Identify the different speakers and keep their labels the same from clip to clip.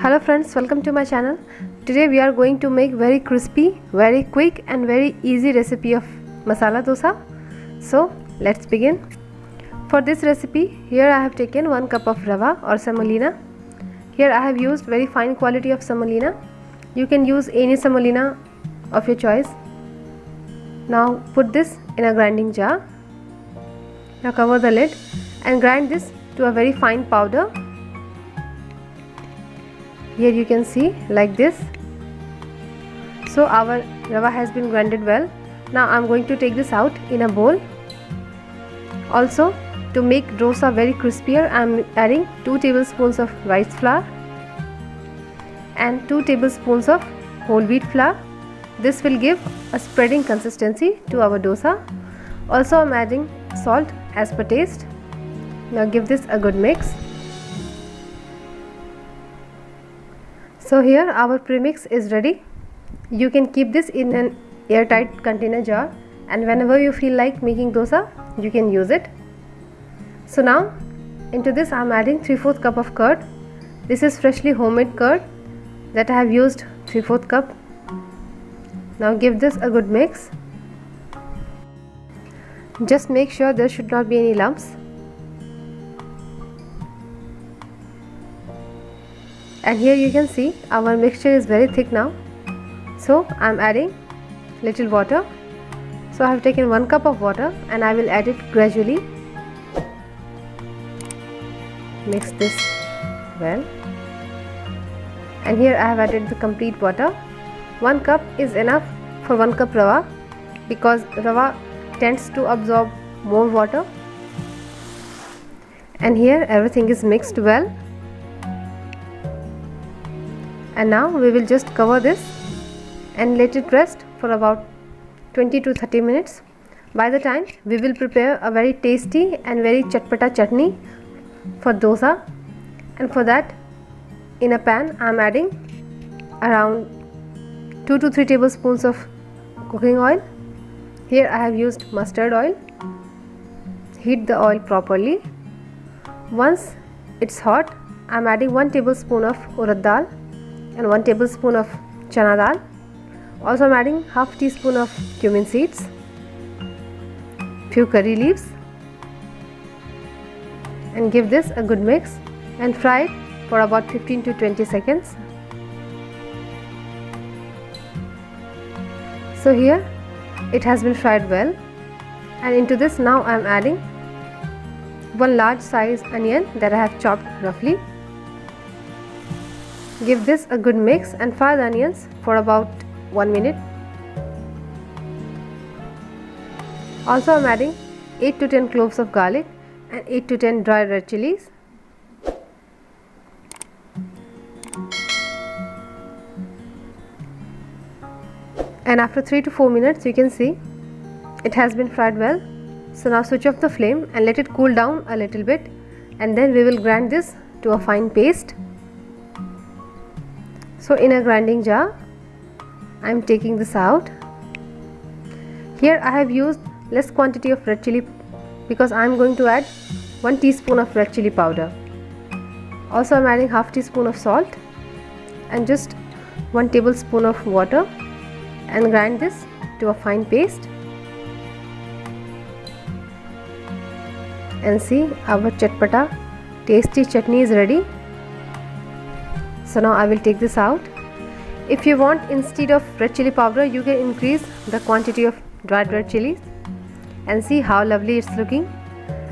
Speaker 1: Hello friends, welcome to my channel. Today we are going to make very crispy, very quick and very easy recipe of masala dosa. So let's begin. For this recipe, here I have taken 1 cup of rava or semolina. Here I have used very fine quality of semolina. You can use any semolina of your choice. Now put this in a grinding jar. Now cover the lid and grind this to a very fine powder. Here you can see like this. So our rava has been grinded well. Now I am going to take this out in a bowl. Also, to make dosa very crispier, I am adding 2 tablespoons of rice flour and 2 tablespoons of whole wheat flour. This will give a spreading consistency to our dosa. Also I am adding salt as per taste. Now give this a good mix. So here our premix is ready. You can keep this in an airtight container jar, and whenever you feel like making dosa, you can use it. So now into this I am adding 3/4 cup of curd. This is freshly homemade curd that I have used 3/4 cup. Now give this a good mix. Just make sure there should not be any lumps. And here you can see our mixture is very thick now. So I am adding little water. So I have taken 1 cup of water and I will add it gradually. Mix this well. And here I have added the complete water. 1 cup is enough for 1 cup rava because rava tends to absorb more water. And here everything is mixed well. And now we will just cover this and let it rest for about 20 to 30 minutes. By the time we will prepare a very tasty and very chatpata chutney for dosa, and for that in a pan I am adding around 2 to 3 tablespoons of cooking oil. Here I have used mustard oil. Heat the oil properly. Once it's hot, I am adding 1 tablespoon of urad dal and 1 tablespoon of chana dal. Also I am adding half teaspoon of cumin seeds, few curry leaves, and give this a good mix and fry it for about 15 to 20 seconds. So here it has been fried well, and into this now I am adding 1 large size onion that I have chopped roughly. Give this a good mix and fry the onions for about 1 minute. Also I am adding 8 to 10 cloves of garlic and 8 to 10 dry red chilies. And after 3 to 4 minutes you can see it has been fried well. So now switch off the flame and let it cool down a little bit, and then we will grind this to a fine paste. So in a grinding jar I am taking this out. Here I have used less quantity of red chili because I am going to add 1 teaspoon of red chili powder. Also I am adding half teaspoon of salt and just 1 tablespoon of water, and grind this to a fine paste. And see, our chatpata tasty chutney is ready. So now I will take this out. If you want, instead of red chili powder, you can increase the quantity of dried red chilies, and see how lovely it's looking.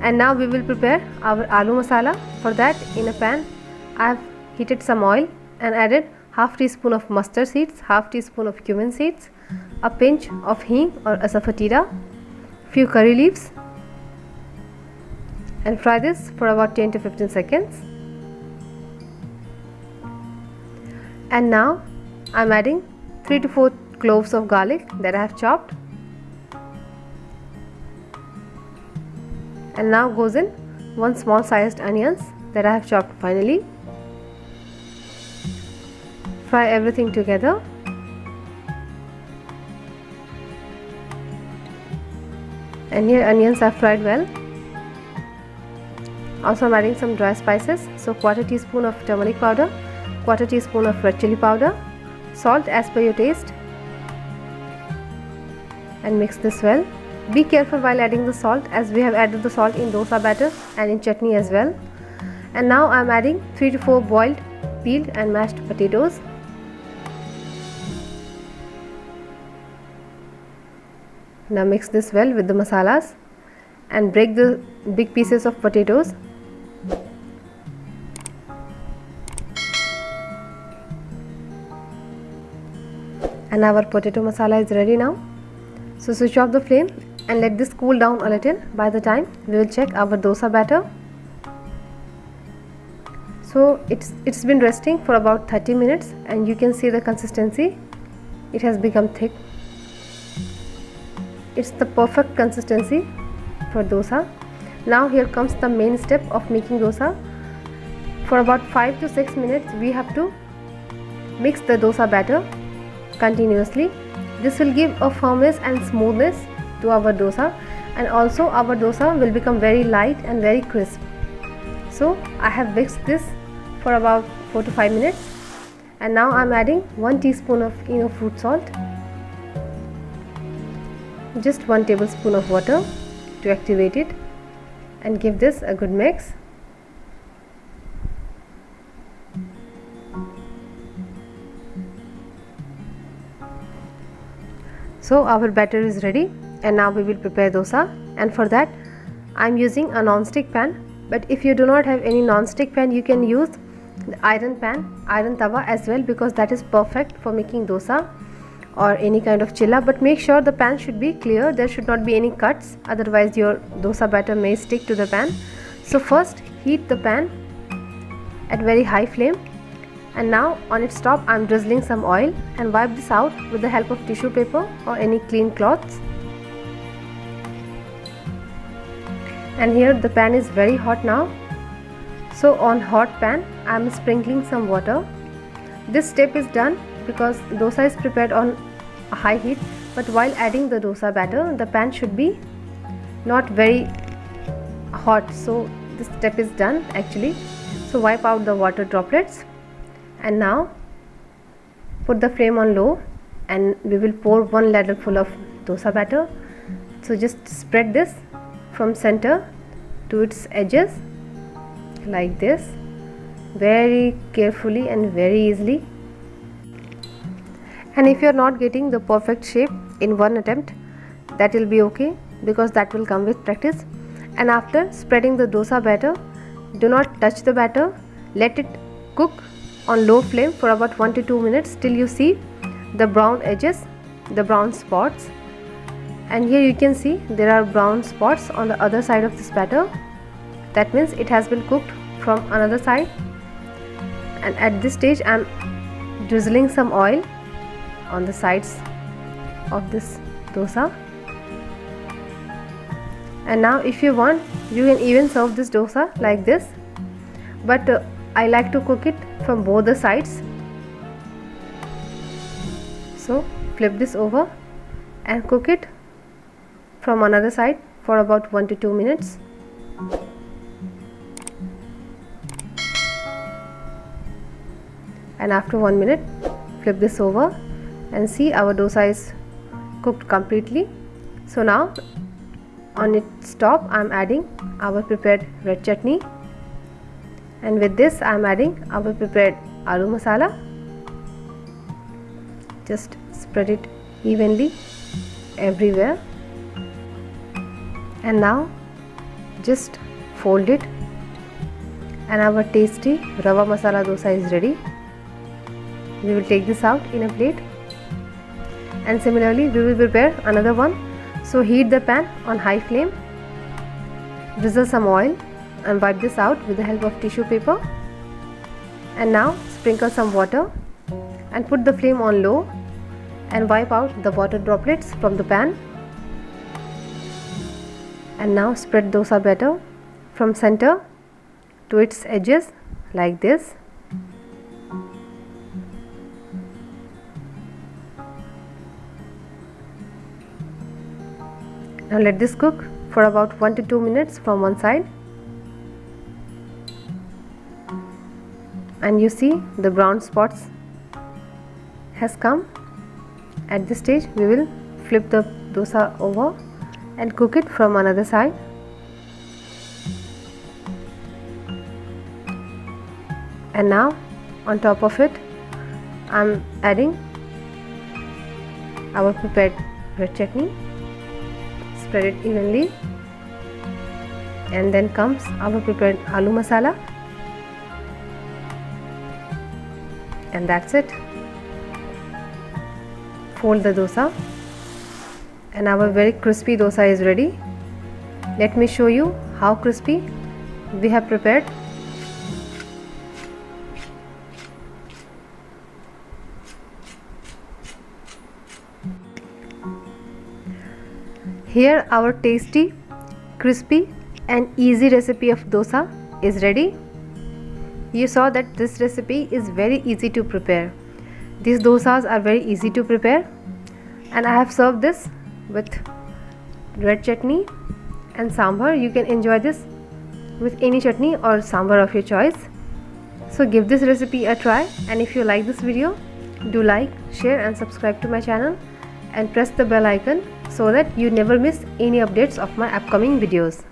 Speaker 1: And now we will prepare our aloo masala. For that, in a pan I have heated some oil and added half teaspoon of mustard seeds, half teaspoon of cumin seeds, a pinch of hing or asafoetida, few curry leaves, and fry this for about 10 to 15 seconds. And now I am adding 3 to 4 cloves of garlic that I have chopped. And now goes in 1 small sized onions that I have chopped finely. Fry everything together. And here onions are fried well. Also I am adding some dry spices. So 1/4 teaspoon of turmeric powder, 1/4 teaspoon of red chili powder, salt as per your taste, and mix this well. Be careful while adding the salt, as we have added the salt in dosa batter and in chutney as well. And now I am adding 3 to 4 boiled, peeled and mashed potatoes. Now mix this well with the masalas and break the big pieces of potatoes. And our potato masala is ready now. So switch off the flame and let this cool down a little. By the time we will check our dosa batter. So it's been resting for about 30 minutes and you can see the consistency. It has become thick. It's the perfect consistency for dosa. Now here comes the main step of making dosa. For about 5 to 6 minutes we have to mix the dosa batter continuously. This will give a firmness and smoothness to our dosa, and also our dosa will become very light and very crisp. So I have mixed this for about 4 to 5 minutes, and now I am adding 1 teaspoon of Eno fruit salt, just 1 tablespoon of water to activate it, and give this a good mix. So our batter is ready, and now we will prepare dosa, and for that I am using a non-stick pan. But if you do not have any non-stick pan, you can use the iron pan, iron tawa as well, because that is perfect for making dosa or any kind of chilla. But make sure the pan should be clear, there should not be any cuts, otherwise your dosa batter may stick to the pan. So first heat the pan at very high flame, and now on its top I am drizzling some oil and wipe this out with the help of tissue paper or any clean cloths. And here the pan is very hot now. So on hot pan I am sprinkling some water. This step is done because dosa is prepared on a high heat, but while adding the dosa batter the pan should be not very hot, so this step is done actually. So wipe out the water droplets, and now put the flame on low and we will pour 1 ladleful of dosa batter. So just spread this from center to its edges like this, very carefully and very easily. And if you are not getting the perfect shape in one attempt, that will be okay, because that will come with practice. And after spreading the dosa batter, do not touch the batter, let it cook on low flame for about 1 to 2 minutes till you see the brown edges, the brown spots. And here you can see there are brown spots on the other side of this batter. That means it has been cooked from another side. And at this stage I am drizzling some oil on the sides of this dosa. And now if you want, you can even serve this dosa like this, but I like to cook it from both the sides. So flip this over and cook it from another side for about 1 to 2 minutes. And after 1 minute, flip this over and see our dosa is cooked completely. So now on its top I am adding our prepared red chutney, and with this I am adding our prepared aloo masala. Just spread it evenly everywhere, and now just fold it, and our tasty rava masala dosa is ready. We will take this out in a plate, and similarly we will prepare another one. So heat the pan on high flame, drizzle some oil and wipe this out with the help of tissue paper, and now sprinkle some water and put the flame on low and wipe out the water droplets from the pan. And now spread dosa batter from center to its edges like this. Now let this cook for about 1 to 2 minutes from one side. and you see the brown spots has come. At this stage we will flip the dosa over and cook it from another side. And now on top of it I am adding our prepared red chutney. Spread it evenly, and then comes our prepared aloo masala, and that's it. Fold the dosa and our very crispy dosa is ready. Let me show you how crispy we have prepared. Here our tasty, crispy and easy recipe of dosa is ready. You saw that this recipe is very easy to prepare. These dosas are very easy to prepare, and I have served this with red chutney and sambar. You can enjoy this with any chutney or sambar of your choice. So give this recipe a try, and if you like this video, do like, share and subscribe to my channel and press the bell icon so that you never miss any updates of my upcoming videos.